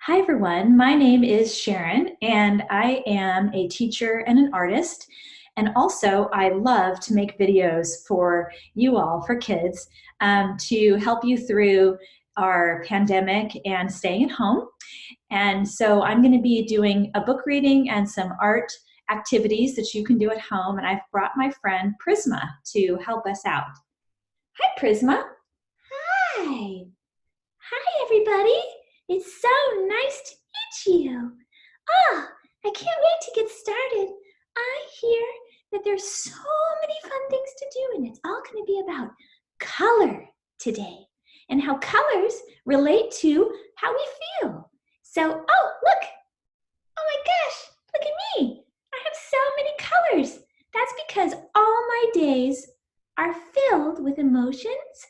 Hi everyone, my name is Sharon and I am a teacher and an artist, and also I love to make videos for you all, for kids, to help you through our pandemic and staying at home. And so I'm going to be doing a book reading and some art activities that you can do at home, and I've brought my friend Prisma to help us out. Hi Prisma. Hi. Hi, everybody. It's so nice to meet you. Oh, I can't wait to get started. I hear that there's so many fun things to do, and it's all going to be about color today and how colors relate to how we feel. So, oh, look. Oh my gosh, look at me. I have so many colors. That's because all my days are filled with emotions.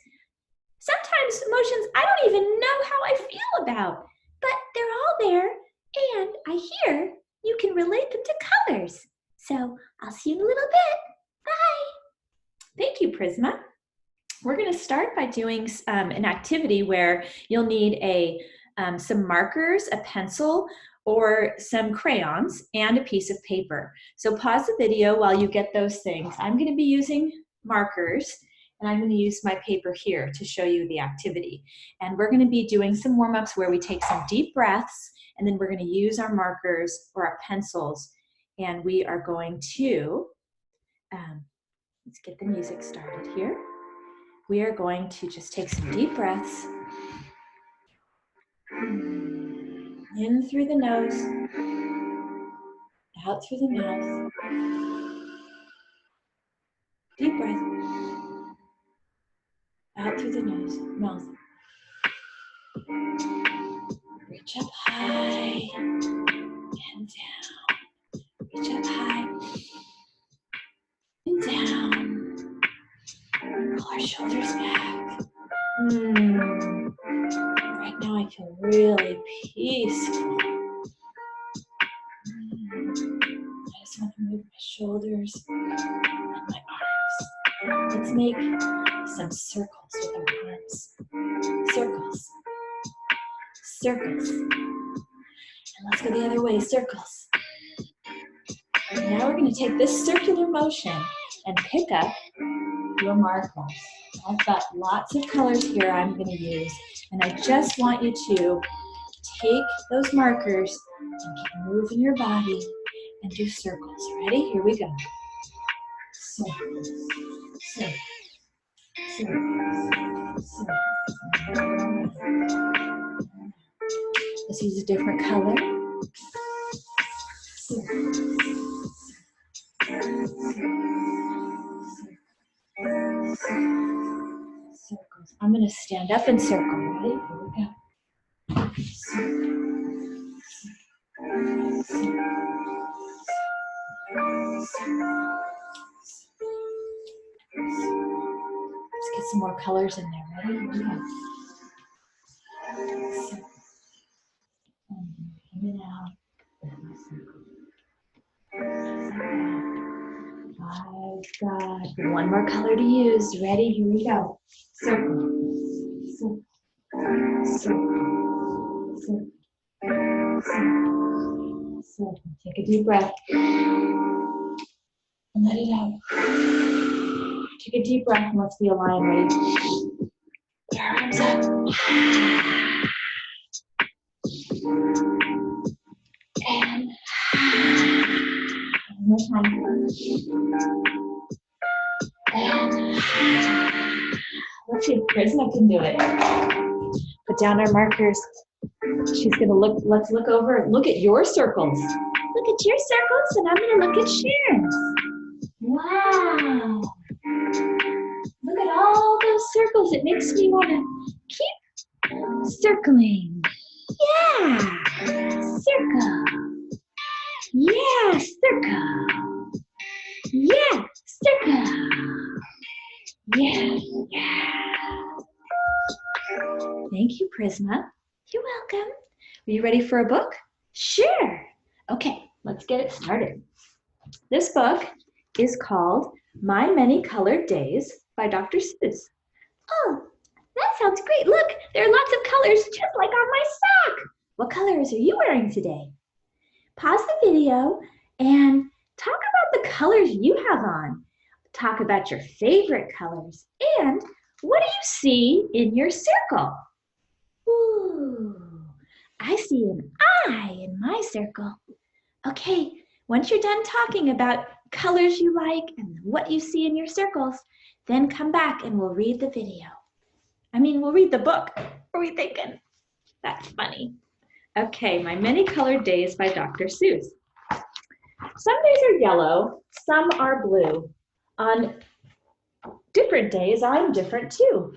Sometimes emotions I don't even know how I feel about, but they're all there, and I hear you can relate them to colors. So I'll see you in a little bit. Bye. Thank you, Prisma. We're going to start by doing an activity where you'll need some markers, a pencil, or some crayons, and a piece of paper. So pause the video while you get those things. I'm going to be using markers, and I'm going to use my paper here to show you the activity. And we're going to be doing some warm-ups where we take some deep breaths, and then we're going to use our markers or our pencils, and we are going to, let's get the music started here. We are going to just take some deep breaths. In through the nose, out through the mouth. Deep breath. Out through the nose, mouth. Reach up high and down. Reach up high and down. Roll our shoulders back. Right now I feel really peaceful. I just want to move my shoulders and my arms. Let's make some circles with our arms. Circles. Circles. And let's go the other way, circles. And now we're going to take this circular motion and pick up your markers. I've got lots of colors here I'm going to use, and I just want you to take those markers and keep moving your body and do circles. Ready? Here we go. Circles, circles, circles, circles. Let's use a different color. Circles. Circles. I'm going to stand up and circle. Ready? Here we go. Let's get some more colors in there. Ready? Here we go. In and out. I've got one more color to use. Ready? Here we go. Circle. Circle. Circle. Circle. Circle. Circle. Take a deep breath. And let it out. Take a deep breath and let's be aligned. Ready? Put our arms up. And one more time. And let's see if Prisma can do it. Put down our markers. She's gonna look, let's look over and look at your circles. Look at your circles, and I'm going to look at Sharon's. Wow. Look at all those circles. It makes me want to keep circling. Yeah. Circle. Yeah, circle. Yeah, circle. Yeah, yeah. Thank you, Prisma. You're welcome. Are you ready for a book? Sure. Okay, let's get it started. This book is called My Many Colored Days by Dr. Seuss. Oh, that sounds great. Look, there are lots of colors just like on my sock. What colors are you wearing today? Pause the video and talk about the colors you have on. Talk about your favorite colors and what do you see in your circle? Ooh, I see an eye in my circle. Okay, once you're done talking about colors you like and what you see in your circles, then come back and we'll read the video. We'll read the book. What are we thinking? That's funny. Okay, My Many Colored Days by Dr. Seuss. Some days are yellow, some are blue. On different days, I'm different too.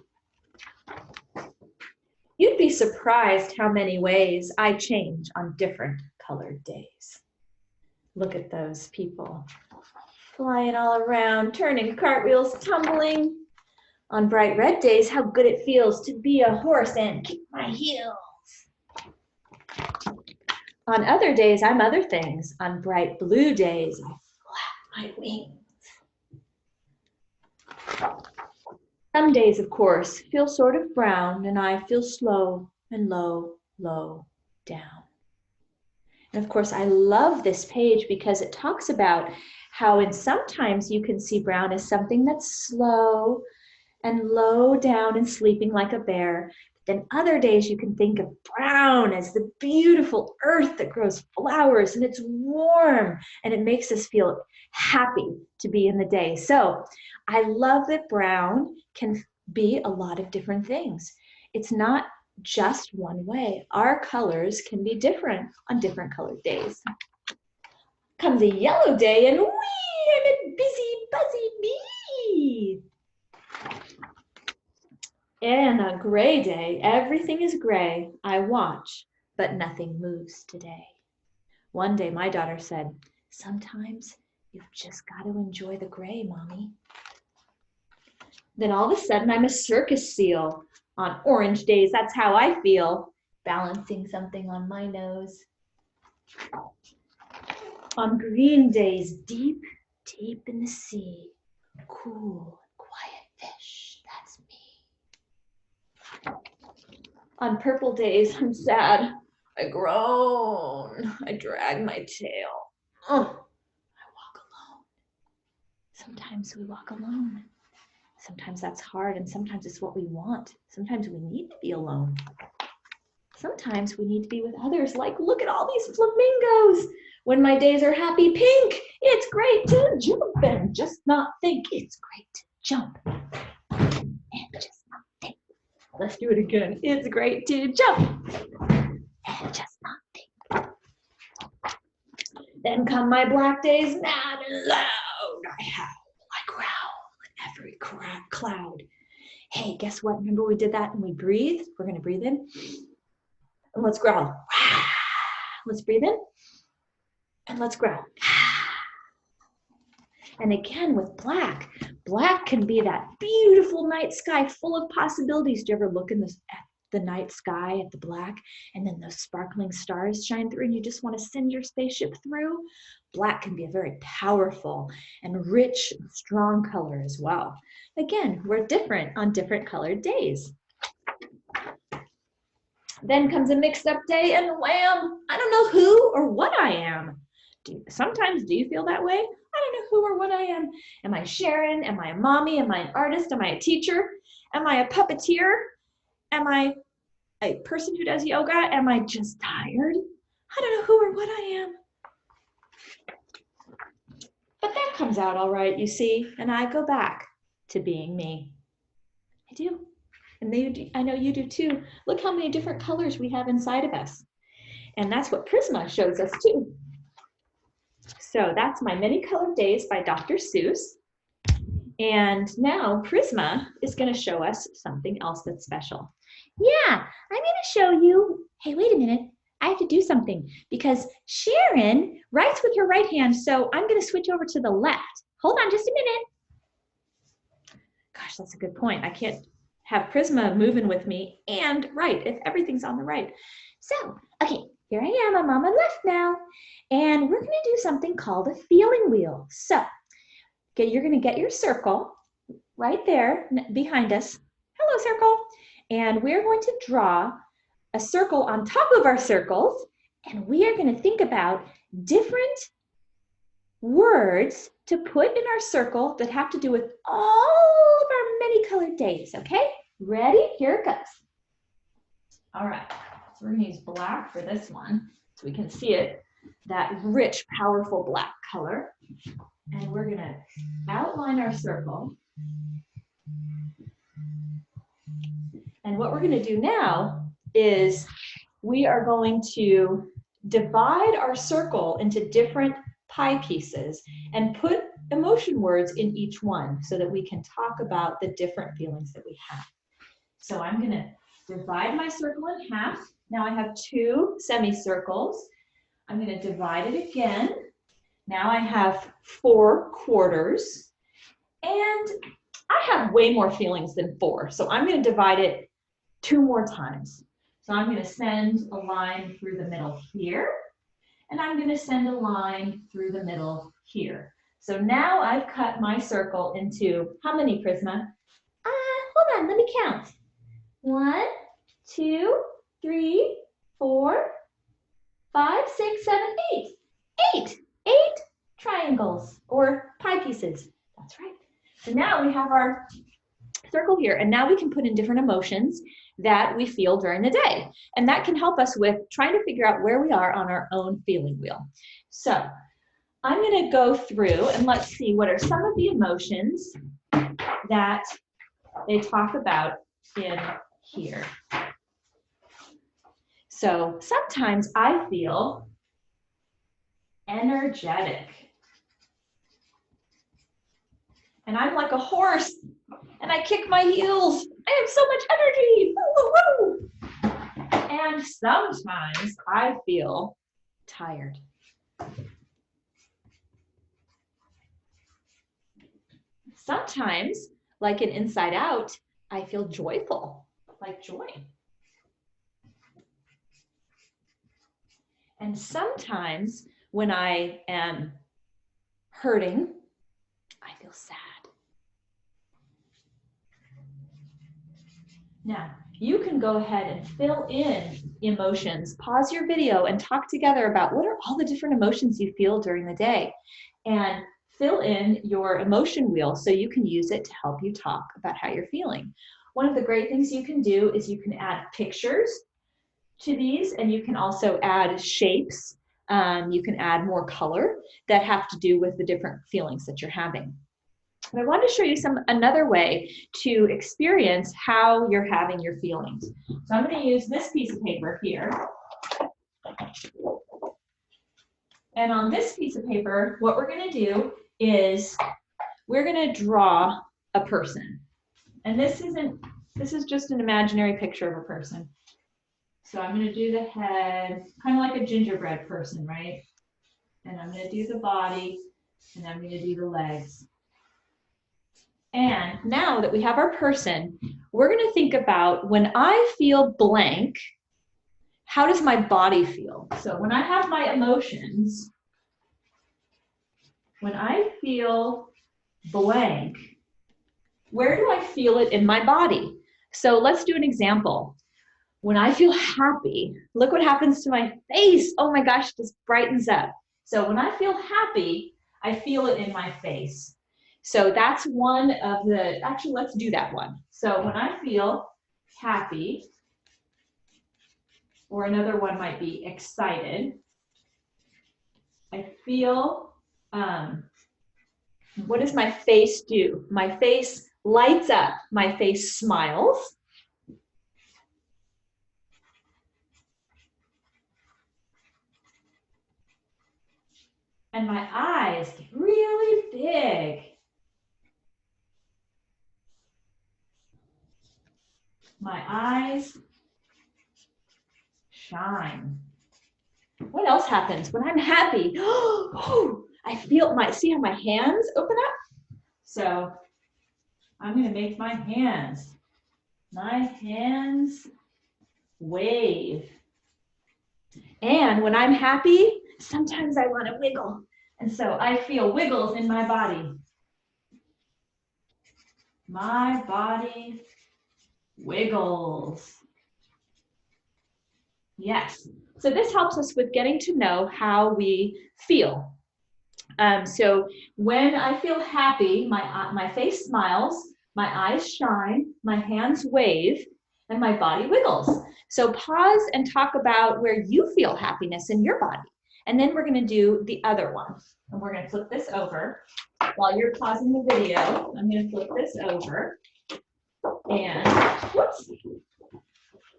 You'd be surprised how many ways I change on different colored days. Look at those people flying all around, turning cartwheels, tumbling. On bright red days, how good it feels to be a horse and kick my heels. On other days, I'm other things. On bright blue days, I flap my wings. Some days, of course, feel sort of brown, and I feel slow and low, low down. And of course, I love this page because it talks about how sometimes you can see brown as something that's slow and low down and sleeping like a bear. Then other days you can think of brown as the beautiful earth that grows flowers and it's warm and it makes us feel happy to be in the day. So I love that brown can be a lot of different things. It's not just one way. Our colors can be different on different colored days. Comes a yellow day and whee, I'm a busy, buzzy bee. And a gray day, everything is gray. I watch, but nothing moves today. One day my daughter said, sometimes you've just got to enjoy the gray, Mommy. Then all of a sudden I'm a circus seal. On orange days, that's how I feel, balancing something on my nose. On green days, deep, deep in the sea, cool, quiet fish, that's me. On purple days, I'm sad. I groan. I drag my tail. I walk alone. Sometimes we walk alone. Sometimes that's hard, and sometimes it's what we want. Sometimes we need to be alone. Sometimes we need to be with others, like look at all these flamingos. When my days are happy pink, it's great to jump and just not think. It's great to jump and just not think. Let's do it again. It's great to jump and just not think. Then come my black days, mad and loud. I howl, I growl at every cloud. Hey, guess what? Remember we did that and we breathe? We're gonna breathe in. And let's growl. Let's breathe in. And let's growl. And again with black. Black can be that beautiful night sky full of possibilities. Do you ever look at the night sky at the black and then those sparkling stars shine through and you just want to send your spaceship through? Black can be a very powerful and rich, strong color as well. Again, we're different on different colored days. Then comes a mixed up day and wham, I don't know who or what I am. Sometimes do you feel that way? I don't know who or what I am. Am I Sharon? Am I a mommy? Am I an artist? Am I a teacher? Am I a puppeteer? Am I a person who does yoga? Am I just tired? I don't know who or what I am. But that comes out all right, you see, and I go back to being me. I do. And I know you do too. Look how many different colors we have inside of us. And that's what Prisma shows us too. So that's My Many Colored Days by Dr. Seuss. And now Prisma is going to show us something else that's special. Yeah, I'm going to show you, hey, wait a minute. I have to do something because Sharon writes with her right hand. So I'm going to switch over to the left. Hold on just a minute. Gosh, that's a good point. I can't have Prisma moving with me and write if everything's on the right. So, okay, here I am. I'm on my left now. And we're going to do something called a feeling wheel. So, okay, you're going to get your circle right there behind us. Hello, circle. And we're going to draw a circle on top of our circles, and we are going to think about different words to put in our circle that have to do with all of our many colored days, okay? Ready? Here it goes. All right, so we're going to use black for this one so we can see it, that rich, powerful black color. And we're going to outline our circle. And what we're going to do now is we are going to divide our circle into different pie pieces and put emotion words in each one so that we can talk about the different feelings that we have. So I'm going to divide my circle in half. Now I have 2 semicircles. I'm going to divide it again. Now I have 4 quarters. And I have way more feelings than 4. So I'm going to divide it 2 more times. So I'm going to send a line through the middle here. And I'm going to send a line through the middle here. So now I've cut my circle into how many, Prisma? Hold on, let me count. 1, 2, 3, 4, 5, 6, 7, 8. 8 triangles or pie pieces. That's right. So now we have our circle here, and now we can put in different emotions that we feel during the day. And that can help us with trying to figure out where we are on our own feeling wheel. So I'm going to go through and let's see what are some of the emotions that they talk about in here. So sometimes I feel energetic. And I'm like a horse and I kick my heels. I have so much energy. Woo, woo, woo. And sometimes I feel tired. Sometimes, like in Inside Out, I feel joyful, like joy. And sometimes when I am hurting, I feel sad. Now, you can go ahead and fill in emotions. Pause your video and talk together about what are all the different emotions you feel during the day. And fill in your emotion wheel so you can use it to help you talk about how you're feeling. One of the great things you can do is you can add pictures to these, and you can also add shapes. You can add more color that have to do with the different feelings that you're having. And I want to show you another way to experience how you're having your feelings. So I'm going to use this piece of paper here. And on this piece of paper, what we're going to do is we're going to draw a person. And this is just an imaginary picture of a person. So I'm going to do the head, kind of like a gingerbread person, right? And I'm going to do the body, and I'm going to do the legs. And now that we have our person, we're going to think about when I feel blank, how does my body feel? So when I have my emotions, when I feel blank, where do I feel it in my body? So let's do an example. When I feel happy, look what happens to my face. Oh my gosh, it just brightens up. So when I feel happy, I feel it in my face. So that's one of the, actually let's do that one. So when I feel happy, or another one might be excited, I feel, what does my face do? My face lights up, my face smiles. And my eyes get really big. My eyes shine. What else happens when I'm happy? Oh, I feel see how my hands open up? So I'm going to make my hands wave. And when I'm happy, sometimes I want to wiggle. And so I feel wiggles in my body. My body wiggles. Yes. So this helps us with getting to know how we feel. So when I feel happy, my face smiles, my eyes shine, my hands wave, and my body wiggles. So pause and talk about where you feel happiness in your body. And then we're going to do the other one. And we're going to flip this over. While you're pausing the video, I'm going to flip this over. And whoops,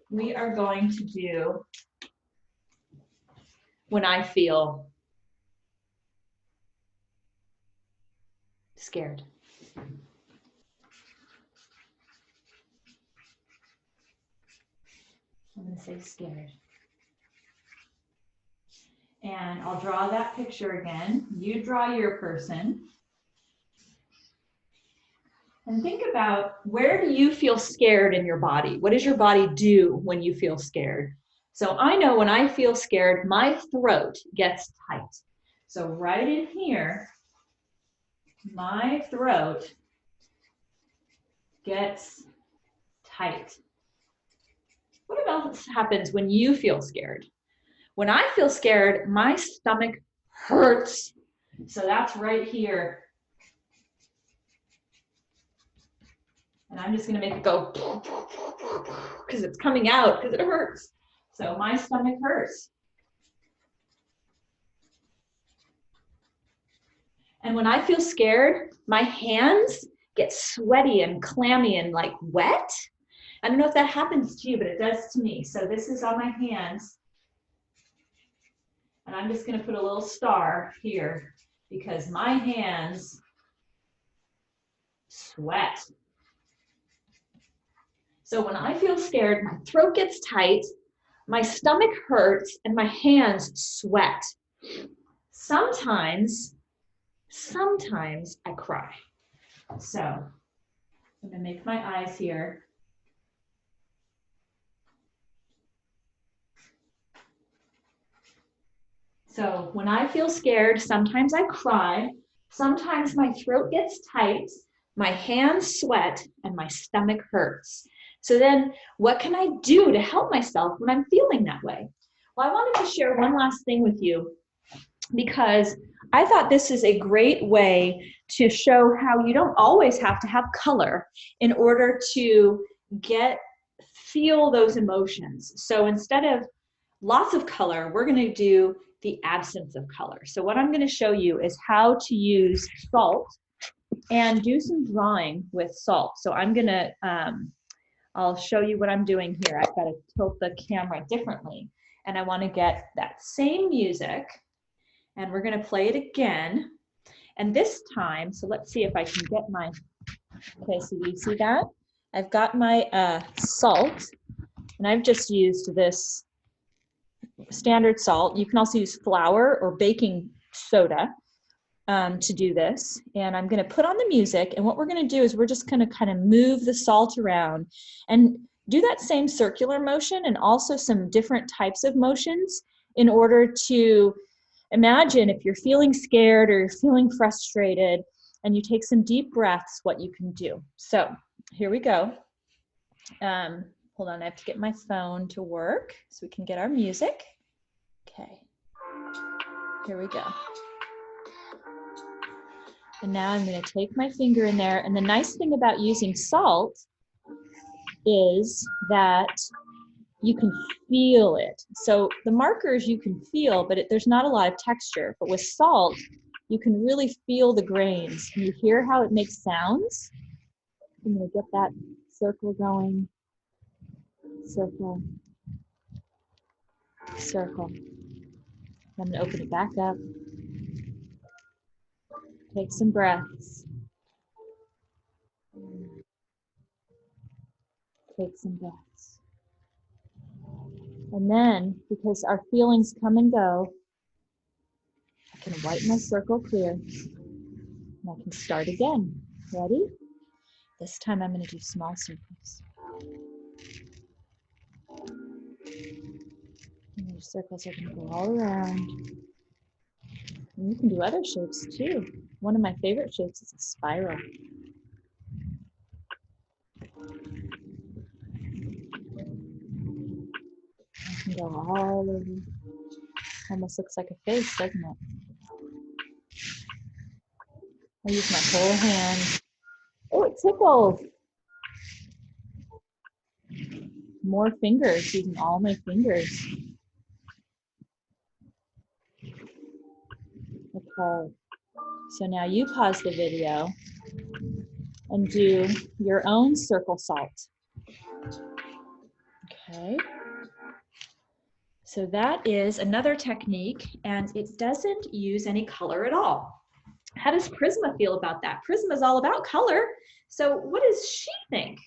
we are going to do when I feel scared. I'm going to say scared. And I'll draw that picture again. You draw your person. And think about, where do you feel scared in your body? What does your body do when you feel scared? So I know when I feel scared, my throat gets tight. So right in here, my throat gets tight. What else happens when you feel scared? When I feel scared, my stomach hurts. So that's right here. And I'm just going to make it go because it's coming out because it hurts. So my stomach hurts. And when I feel scared, my hands get sweaty and clammy and like wet. I don't know if that happens to you, but it does to me. So this is on my hands. And I'm just going to put a little star here because my hands sweat. So when I feel scared, my throat gets tight, my stomach hurts, and my hands sweat. Sometimes I cry. So I'm gonna make my eyes here. So when I feel scared, sometimes I cry, sometimes my throat gets tight, my hands sweat, and my stomach hurts. So then what can I do to help myself when I'm feeling that way? Well, I wanted to share one last thing with you because I thought this is a great way to show how you don't always have to have color in order to feel those emotions. So instead of lots of color, we're going to do the absence of color. So what I'm going to show you is how to use salt and do some drawing with salt. So I'm going to, I'll show you what I'm doing here. I've got to tilt the camera differently. And I want to get that same music. And we're going to play it again. And this time, so let's see if I can get my, okay, so you see that? I've got my salt, and I've just used this standard salt. You can also use flour or baking soda to do this. And I'm going to put on the music. And what we're going to do is we're just going to kind of move the salt around and do that same circular motion and also some different types of motions in order to imagine if you're feeling scared or you're feeling frustrated and you take some deep breaths, what you can do. So here we go. Hold on, I have to get my phone to work so we can get our music. Okay, here we go. And now I'm going to take my finger in there. And the nice thing about using salt is that you can feel it. So the markers you can feel, but there's not a lot of texture. But with salt, you can really feel the grains. Can you hear how it makes sounds? I'm going to get that circle going. Circle. Circle. I'm going to open it back up. Take some breaths. Take some breaths. And then, because our feelings come and go, I can wipe my circle clear. And I can start again. Ready? This time I'm going to do small circles. And your circles are going to go all around. And you can do other shapes too. One of my favorite shapes is a spiral. I can Wow. Almost looks like a face, doesn't it? I'll use my whole hand. Oh, it tickles. More fingers, using all my fingers. Okay. So now you pause the video and do your own circle salt. Okay. So that is another technique, and it doesn't use any color at all. How does Prisma feel about that? Prisma is all about color. So what does she think?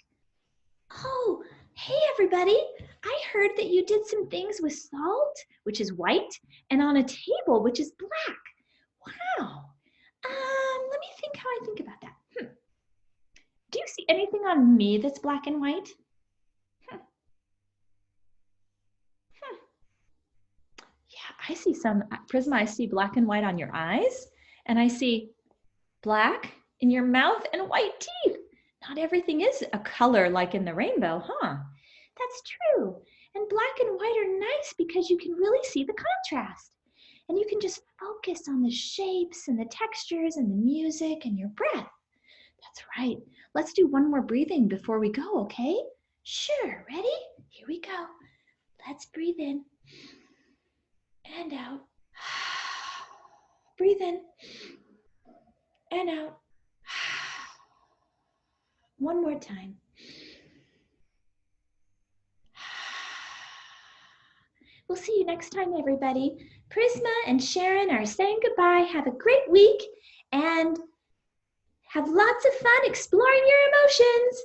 Oh, hey everybody. I heard that you did some things with salt, which is white, and on a table, which is black. Wow. Let me think how I think about that. Do you see anything on me that's black and white? Yeah, I see some, Prisma, I see black and white on your eyes, and I see black in your mouth and white teeth. Not everything is a color like in the rainbow, huh? That's true. And black and white are nice because you can really see the contrast. And you can just focus on the shapes and the textures and the music and your breath. That's right. Let's do one more breathing before we go, okay? Sure, ready? Here we go. Let's breathe in and out. Breathe in and out. One more time. We'll see you next time, everybody. Prisma and Sharon are saying goodbye. Have a great week and have lots of fun exploring your emotions.